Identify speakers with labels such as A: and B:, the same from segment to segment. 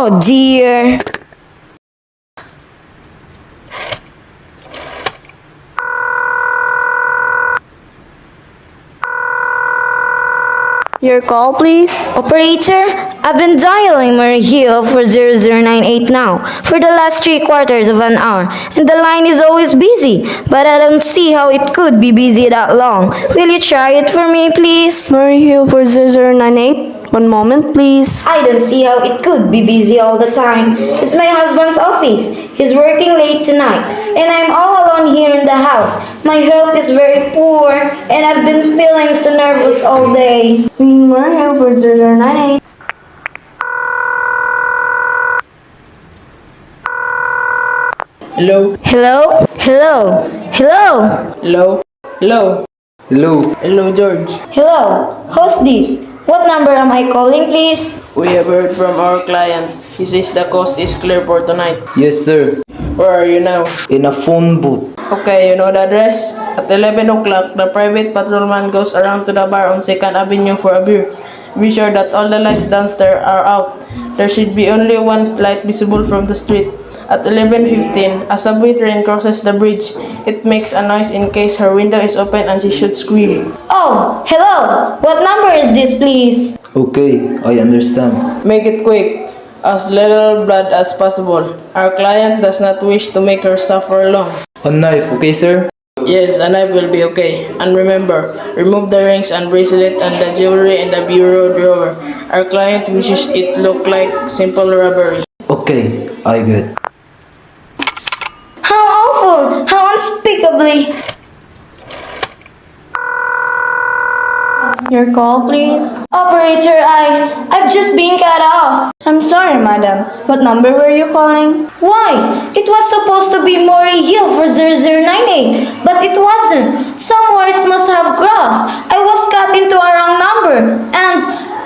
A: Oh dear.
B: Your call, please.
A: Operator, I've been dialing Murray Hill for 0098 now for the last 3/4 of an hour, and the line is always busy, but I don't see how it could be busy that long. Will you try it for me, please?
B: Murray Hill for 0098. One moment, please.
A: I don't see how it could be busy all the time. It's my husband's office. He's working late tonight, and I'm all alone here in the house. My health is very poor, and I've been feeling so nervous all day.
B: Murray Hill for 0098.
C: Hello?
A: Hello? Hello? Hello?
C: Hello? Hello?
D: Hello.
C: Hello, George.
A: Hello? Who's this? What number am I calling, please?
C: We have heard from our client. He says the coast is clear for tonight.
D: Yes, sir.
C: Where are you now?
D: In a phone booth.
C: Okay, you know the address? At 11 o'clock, the private patrolman goes around to the bar on 2nd Avenue for a beer. Be sure that all the lights downstairs are out. There should be only one light visible from the street. At 11:15, a subway train crosses the bridge. It makes a noise in case her window is open and she should scream.
A: Oh, hello. What number is this, please?
D: Okay, I understand.
C: Make it quick, as little blood as possible. Our client does not wish to make her suffer long.
D: A knife, okay, sir?
C: Yes, a knife will be okay. And remember, remove the rings and bracelet and the jewelry in the bureau drawer. Our client wishes it look like simple robbery.
D: Okay, I get.
A: How awful! How unspeakably!
B: Your call, please.
A: Operator, I've just been cut off.
B: I'm sorry, madam. What number were you calling?
A: Why? It was supposed to be Murray Hill for 0098, but it wasn't. Some horse must have crossed. I was cut into a wrong number, and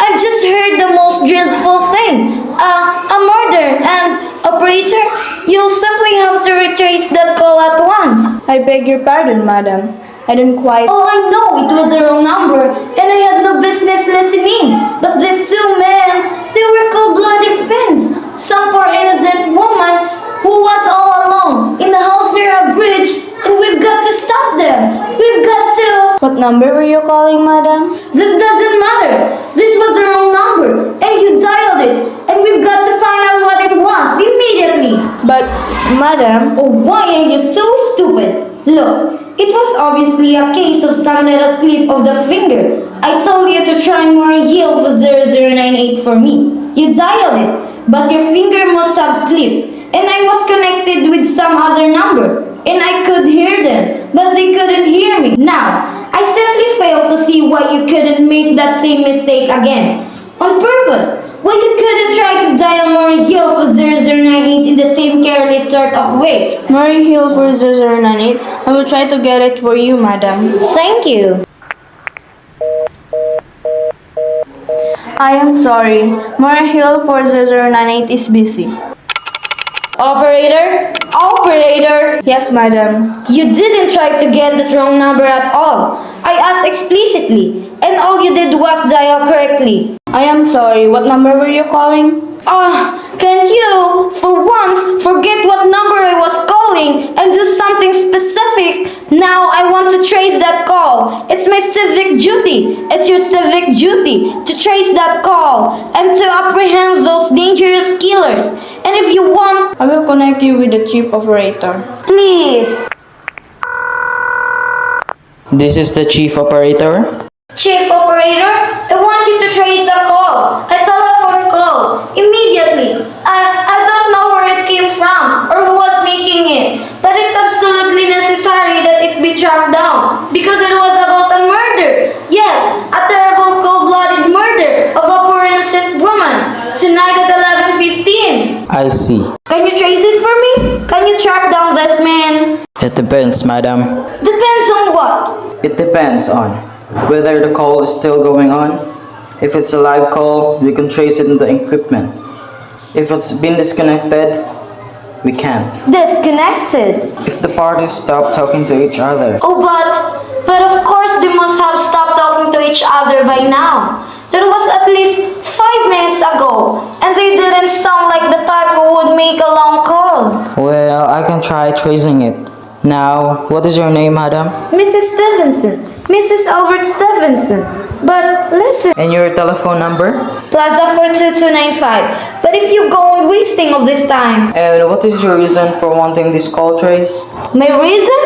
A: I just heard the most dreadful thing. A murder, and operator, you'll simply have to retrace that call at once.
B: I beg your pardon, madam. I didn't quite...
A: Oh, I know it was the wrong number, and I had no business listening. But these two men, they were cold-blooded fiends. Some poor innocent woman who was all alone in the house near a bridge, and we've got to stop them. We've got to...
B: What number were you calling, madam?
A: That doesn't matter. This was the wrong number, and you dialed it, and we've got to find out what it was immediately.
B: But, madam...
A: Oh, why are you so stupid? Look, it was obviously a case of some little slip of the finger. I told you to try Murray Hill for 0098 for me. You dialed it, but your finger must have slipped, and I was connected with some other number, and I could hear them, but they couldn't hear me. Now, I simply failed to see why you couldn't make that same mistake again. On purpose. Why you couldn't try to dial Murray Hill for 0098 in the same careless sort of way.
B: Murray Hill for 0098. I will try to get it for you, madam.
A: Thank you.
B: I am sorry. Murray Hill for 0098 is busy.
A: Operator? Operator!
B: Yes, madam.
A: You didn't try to get the wrong number at all. I asked explicitly, and all you did was dial correctly.
B: I am sorry. What number were you calling?
A: Can't you, for once, forget what number I was calling and do something specific? Now I want to trace that call. It's my civic duty. It's your civic duty to trace that call and to apprehend those dangerous killers. And if you want,
B: I will connect you with the chief operator.
A: please.
C: This is the chief operator.
A: Chief operator, I want you to trace the call. A telephone call. Immediately. I don't know where it came from or who was making it. But it's absolutely necessary that it be tracked down. Because it was about a murder. Yes, a terrible cold-blooded murder of a poor innocent woman. Tonight at 11:15.
C: I see.
A: Can you trace it for me? Can you track down this man?
C: It depends, madam.
A: Depends on what?
C: It depends on whether the call is still going on. If it's a live call, we can trace it in the equipment. If it's been disconnected, we can't.
A: Disconnected.
C: If the parties stop talking to each other,
A: Oh, but of course they must have stopped talking to each other by now. There was at least 5 5 minutes ago, and they didn't sound like the type who would make a long call.
E: Well, I can try tracing it. Now, what is your name, madam?
A: Mrs. Stevenson. Mrs. Albert Stevenson. But listen,
E: And your telephone number?
A: Plaza 42295. But if you go on wasting all this time,
E: And what is your reason for wanting this call trace?
A: my reason?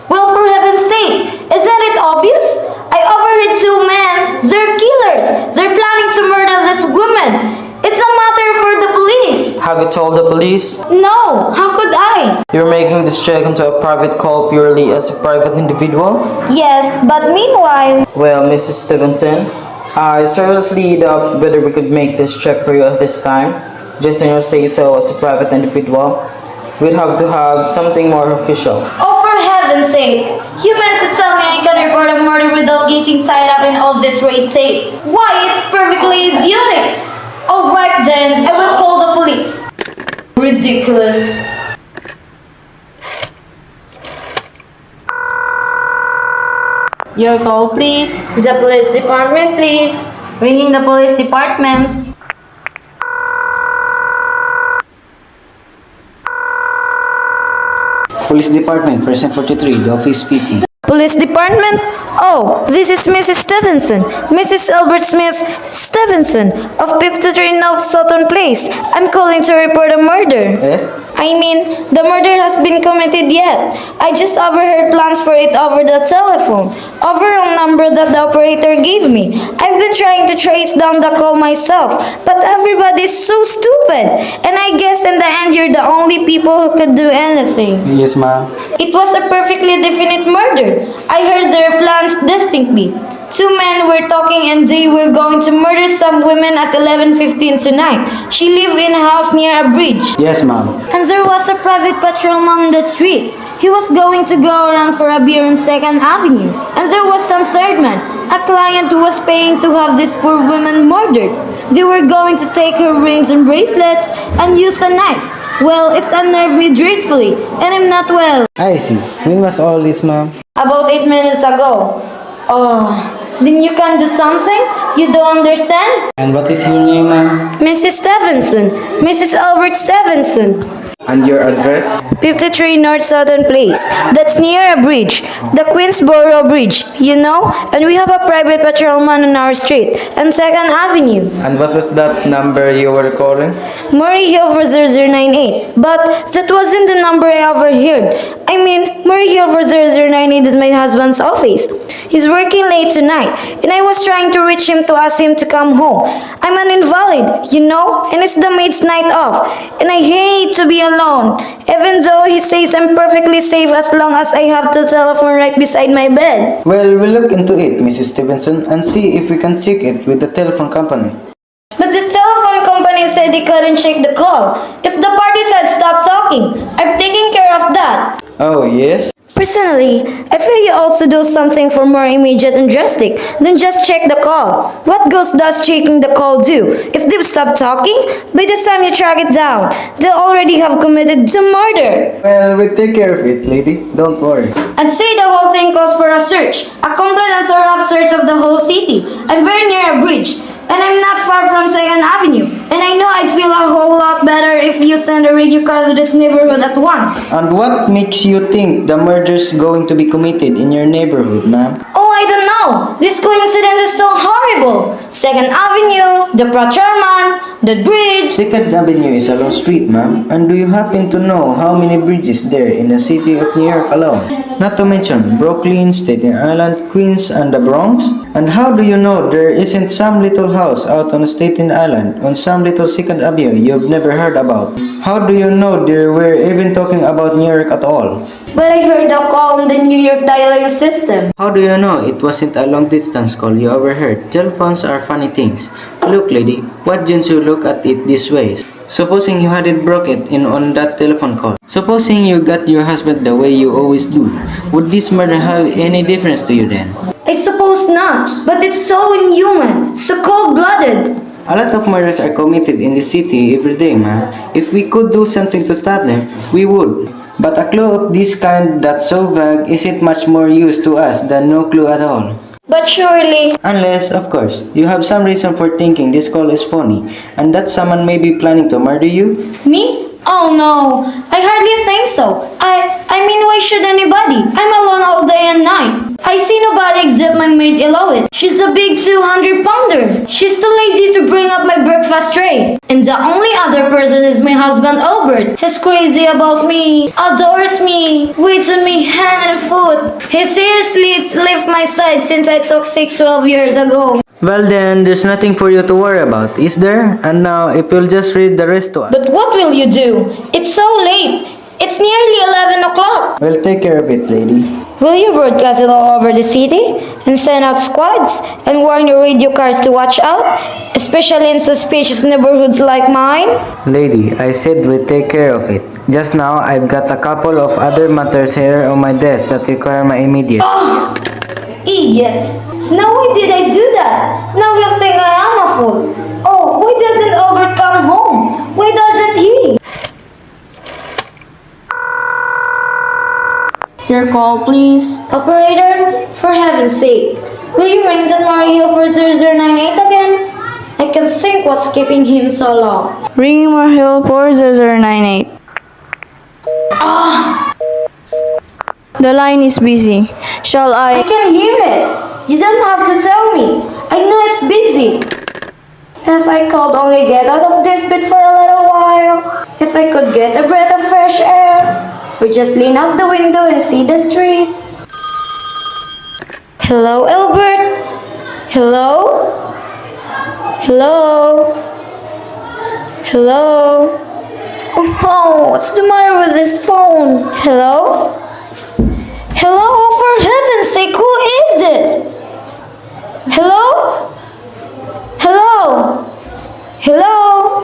A: Well, for heaven's sake, isn't it obvious? I overheard two men. They're killers. They're planning to murder this woman. It's a matter for the police.
E: Have you told the police?
A: No, how could I?
E: You're making this check into a private call purely as a private individual?
A: Yes, but meanwhile,
E: Well, Mrs. Stevenson, I seriously doubt whether we could make this check for you at this time. Just on your say-so as a private individual. We'd have to have something more official.
A: oh for heaven's sake, you meant to tell me I can report a murder without getting tied up in all this red tape. Why, it's perfectly idiotic. Alright then, I will call the police. Ridiculous.
B: Your call, please.
A: The police department, please.
B: Ringing the police department.
F: Police Department, Precinct 43, the office speaking.
A: Police department? Oh, this is Mrs. Stevenson. Mrs. Albert Smith Stevenson of 53 North Sutton Place. I'm calling to report a murder. I mean, the murder has been committed yet. I just overheard plans for it over the telephone. Over a number that the operator gave me. I've been trying to trace down the call myself, but everybody's so stupid. And I guess in the end you're the only people who could do anything.
F: Yes, ma'am.
A: It was a perfectly definite murder. I heard their plans distinctly. Two men were talking and they were going to murder some women at 11:15 tonight. She lived in a house near a bridge.
F: Yes, ma'am.
A: And there was a private patrolman on the street. He was going to go around for a beer on 2nd Avenue. And there was some third man, a client who was paying to have this poor woman murdered. They were going to take her rings and bracelets and use a knife. Well, it's unnerved me dreadfully, and I'm not well.
F: I see. When was all this, ma'am?
A: About 8 minutes ago. Oh, then you can do something? You don't understand?
F: And what is your name, ma'am?
A: Mrs. Stevenson. Mrs. Albert Stevenson.
F: And your address?
A: 53 North Southern Place. That's near a bridge. The Queensboro Bridge, you know? And we have a private patrolman on our street. And 2nd Avenue.
F: And what was that number you were calling?
A: Murray Hill for 0098. But that wasn't the number I overheard. I mean, Murray Hill for 0098 is my husband's office. He's working late tonight, and I was trying to reach him to ask him to come home. I'm an invalid, you know, and it's the maid's night off, and I hate to be alone, even though he says I'm perfectly safe as long as I have the telephone right beside my bed.
F: Well, we'll look into it, Mrs. Stevenson, and see if we can check it with the telephone company.
A: But the telephone company said they couldn't check the call. If the parties had stopped talking, I've taken care of that.
F: Oh, yes?
A: Personally, I feel you also do something for more immediate and drastic than just check the call. What good does checking the call do? If they've stopped talking, by the time you track it down, they'll already have committed the murder.
F: Well, we'll take care of it, lady. Don't worry.
A: I'd say the whole thing calls for a search, a complete and thorough search of the whole city. I'm very near a bridge, and I'm not far from 2nd Avenue. And I know I'd feel a whole lot better if you send a radio car to this neighborhood at once.
F: And what makes you think the murder's going to be committed in your neighborhood, ma'am?
A: Oh, I don't know. This coincidence is so horrible. 2nd Avenue, the patrolman, the bridge.
F: 2nd Avenue is a long street, ma'am. And do you happen to know how many bridges there in the city of New York alone? Not to mention Brooklyn, Staten Island, Queens, and the Bronx? And how do you know there isn't some little house out on Staten Island on some little 2nd Avenue you've never heard about? How do you know they were even talking about New York at all?
A: But I heard a call on the New York dialing system.
F: How do you know it wasn't a long distance call you overheard? Telephones are funny things. Look, lady, what don't you look at it this way? Supposing you hadn't broke it in on that telephone call. Supposing you got your husband the way you always do. Would this murder have any difference to you then?
A: I suppose not, but it's so inhuman, so cold-blooded.
F: A lot of murders are committed in the city every day, man. If we could do something to stop them, we would. But a clue of this kind that's so vague isn't much more use to us than no clue at all.
A: But surely,
F: Unless, of course, you have some reason for thinking this call is phony and that someone may be planning to murder you.
A: me? Oh no, I hardly think so. I mean, why should anybody? I'm alone all day and night. I see nobody except my maid Eloise. She's a big 200-pounder. She's too lazy to bring up my breakfast tray. And the only other person is my husband Albert. He's crazy about me, adores me, waits on me hand and foot. He seriously left my side since I took sick 12 years ago.
F: Well then, there's nothing for you to worry about, is there? And now, if you'll just read the rest to us.
A: But what will you do? It's so late. It's nearly 11 o'clock.
F: We'll take care of it, lady.
A: Will you broadcast it all over the city and send out squads and warn your radio cars to watch out, especially in suspicious neighborhoods like mine?
F: Lady, I said we'll take care of it. Just now, I've got a couple of other matters here on my desk that require my immediate.
A: Idiots! Now why did I do that? Now you think I am a fool. Oh, why doesn't Albert come home? Why doesn't he?
B: Your call, please.
A: Operator, for heaven's sake, will you ring that Mario for 0098 again? I can think what's keeping him so long.
B: Ringing Marhill 4098. The line is busy. Shall
A: I
B: I?
A: can hear it. You don't have to tell me. I know it's busy. If I could only get out of this bit for a little while. If I could get a breath of fresh air. Or just lean out the window and see the street. Hello, Albert? Hello? Hello? Hello? Oh, what's the matter with this phone? Hello? Hello? For heaven's sake, who is this? Hello? Hello? Hello?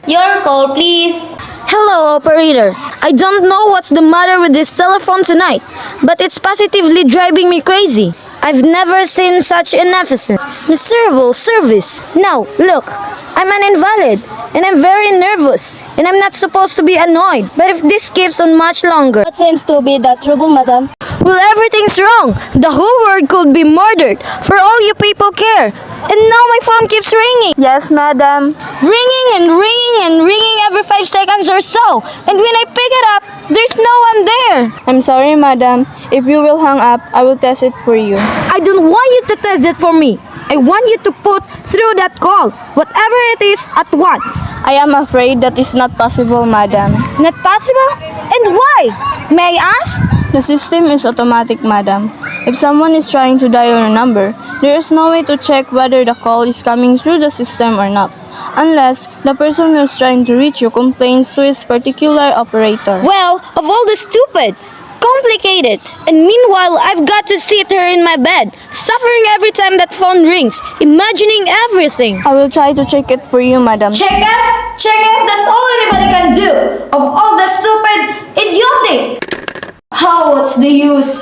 A: Your call, please. Hello, operator. I don't know what's the matter with this telephone tonight, but it's positively driving me crazy. I've never seen such inefficient, miserable service. Now, look, I'm an invalid, and I'm very nervous, and I'm not supposed to be annoyed. But if this keeps on much longer,
B: What seems to be the trouble, madam?
A: well, everything's wrong. The whole world could be murdered, for all you people care. And now my phone keeps ringing.
B: Yes, madam.
A: Ringing and ringing and ringing every 5 seconds or so. And when I pick it up, there's no one there.
B: I'm sorry, madam. If you will hang up, I will test it for you.
A: I don't want you to test it for me. I want you to put through that call, whatever it is, at once.
B: I am afraid that is not possible, madam.
A: Not possible? And why? May I ask?
B: The system is automatic, madam. If someone is trying to dial your number, there is no way to check whether the call is coming through the system or not, unless the person who is trying to reach you complains to his particular operator.
A: Well, of all the stupid, complicated, and meanwhile I've got to sit here in my bed, suffering every time that phone rings, imagining everything.
B: I will try to check it for you, madam.
A: Check it? Check it? That's all anybody can do. Of all the stupid, idiotic. How, what's the use?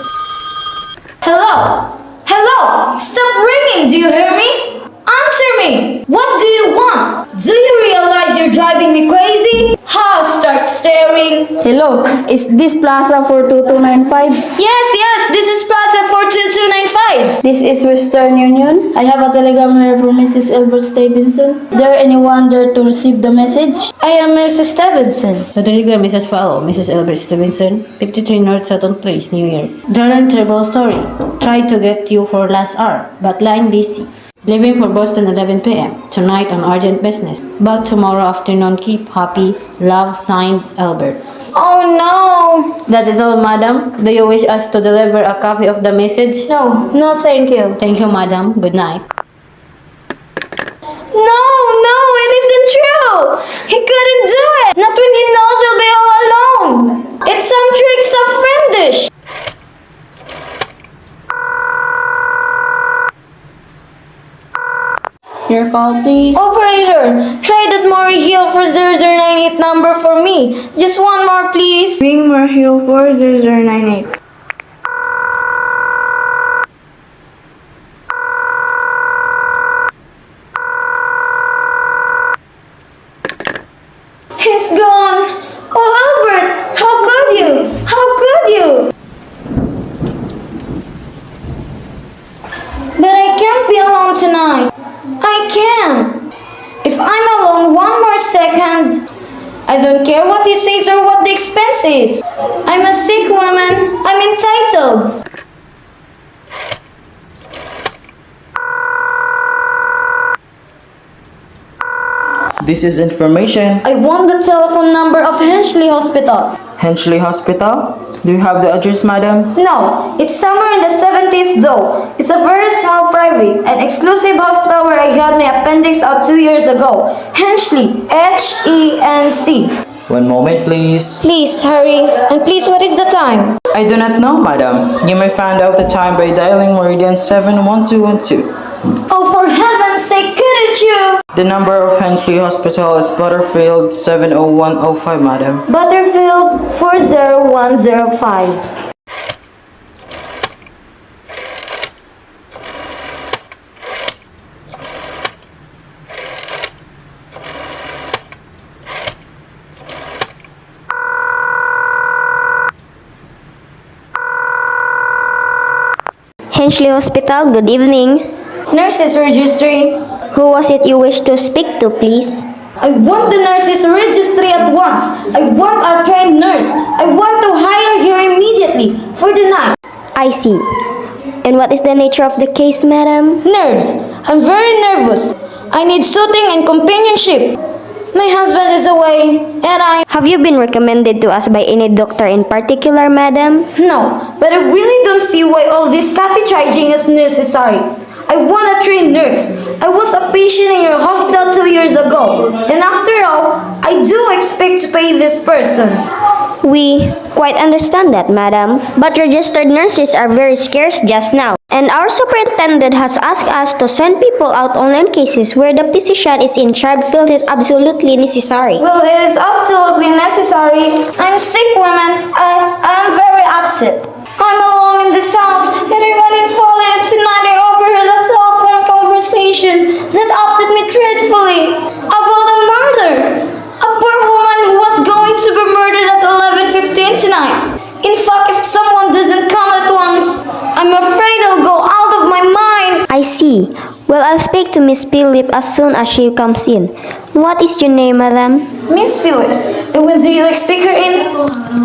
A: Hello? Hello? Stop ringing, do you hear me? Answer me! What do you want? Do you realize you're driving me crazy? How? Start staring.
B: Hello, is this Plaza 42295?
A: Yes, this is Plaza 42295.
B: This is Western Union. I have a telegram here from Mrs. Albert Stevenson. Is there anyone there to receive the message?
A: I am Mrs. Stevenson.
G: The telegram is as follows. Mrs. Albert Stevenson, 53 North Sutton Place, New York. Jordan Terrible Story. Tried to get you for last hour, but line busy. Leaving for Boston 11 p.m. Tonight on urgent business. Back tomorrow afternoon. Keep happy. Love, signed, Albert.
A: Oh no!
G: That is all, madam. Do you wish us to deliver a copy of the message?
A: No, thank you.
G: Thank you, madam. Good night.
A: No, it isn't true! He couldn't do it! Not when he knows he'll be all alone! It's some tricks of friendish!
B: Your call, please.
A: Operator, try that Maury Hill for 0098 number for me. Just one more, please.
B: Ring Marhill 40098.
A: He's gone. Oh, Albert, I don't care what he says or what the expense is. I'm a sick woman. I'm entitled.
E: This is information.
A: I want the telephone number of Henchley Hospital.
E: Henchley Hospital? Do you have the address, madam?
A: No, it's somewhere in the 70s though. It's a very small private and exclusive hospital where I had my appendix out 2 years ago. Henchley, H-E-N-C.
E: One moment, please.
A: Please hurry, and please what is the time?
E: I do not know, madam. You may find out the time by dialing Meridian 71212.
A: Oh, for heaven's sake, couldn't you?
E: The number of Henchley Hospital is Butterfield 70105, madam.
A: Butterfield 40105.
H: Henchley Hospital, good evening.
A: Nurses registry.
H: Who was it you wish to speak to, please?
A: I want the nurses registry at once. I want a trained nurse. I want to hire her immediately for the night.
H: I see. And what is the nature of the case, madam?
A: Nerves. I'm very nervous. I need soothing and companionship. My husband is away, and
H: Have you been recommended to us by any doctor in particular, madam?
A: No, but I really don't see why all this catechizing is necessary. I want a trained nurse. I was a patient in your hospital 2 years ago, and after all, I do expect to pay this person.
H: We quite understand that, madam. But registered nurses are very scarce just now. And our superintendent has asked us to send people out only in cases where the physician is in charge feels it absolutely necessary.
A: Well, it is absolutely necessary. I'm sick, woman. I am very upset. I'm alone in this house, and even in falling tonight, I overheard a telephone conversation that upset me dreadfully about a murder. A poor woman who was going to be murdered at 11:15 tonight. In fact, if someone doesn't come at once, I'm afraid I'll go out of my mind.
H: I see. Well, I'll speak to Miss Phillip as soon as she comes in. What is your name, madam?
A: Miss Phillips, when do you expect her in?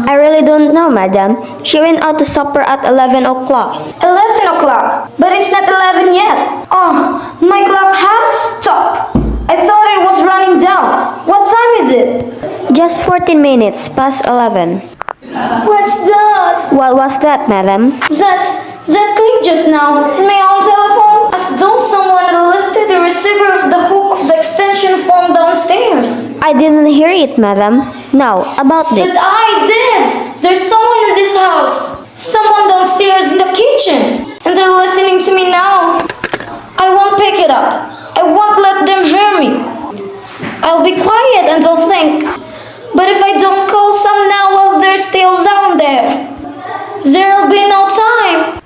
H: I really don't know, madam. She went out to supper at 11 o'clock.
A: 11 o'clock, but it's not 11 yet. Oh, my clock has stopped. I thought it was running down. What time is it?
H: Just 14 minutes past 11.
A: What's that?
H: What was that, madam?
A: That clicked just now in my own telephone, as though someone had lifted the receiver of the hook of the extension phone downstairs.
H: I didn't hear it, madam. Now, about
A: But
H: it.
A: I did! There's someone in this house. Someone downstairs in the kitchen. And they're listening to me now. I won't pick it up. I won't let them hear me. I'll be quiet and they'll think. But if I don't call some now while they're still down there, there'll be no time.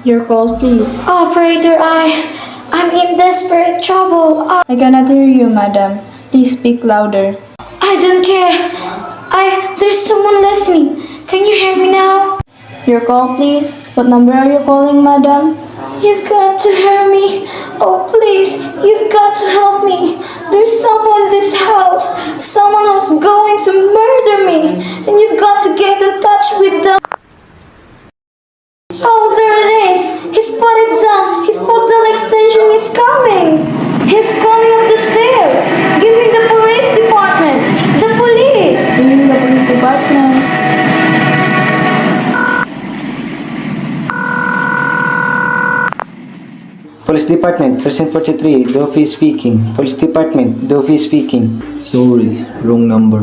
B: Your call, please.
A: Operator, I'm in desperate trouble.
B: I cannot hear you, madam. Please speak louder.
A: I don't care. There's someone listening. Can you hear me now?
B: Your call, please. What number are you calling, madam?
A: You've got to hear me. Oh, please, you've got to help me. There's someone in this house. Someone who's going to murder me. And you've got to get in touch with them. Oh, there it is. He's put it down. He's put down the extension. He's coming. He's coming up the stairs. Give me the police department. The police.
B: Ringing the police department.
F: Police Department, Precinct 43, Doffy speaking. Police Department, Doffy speaking.
D: Sorry, wrong number.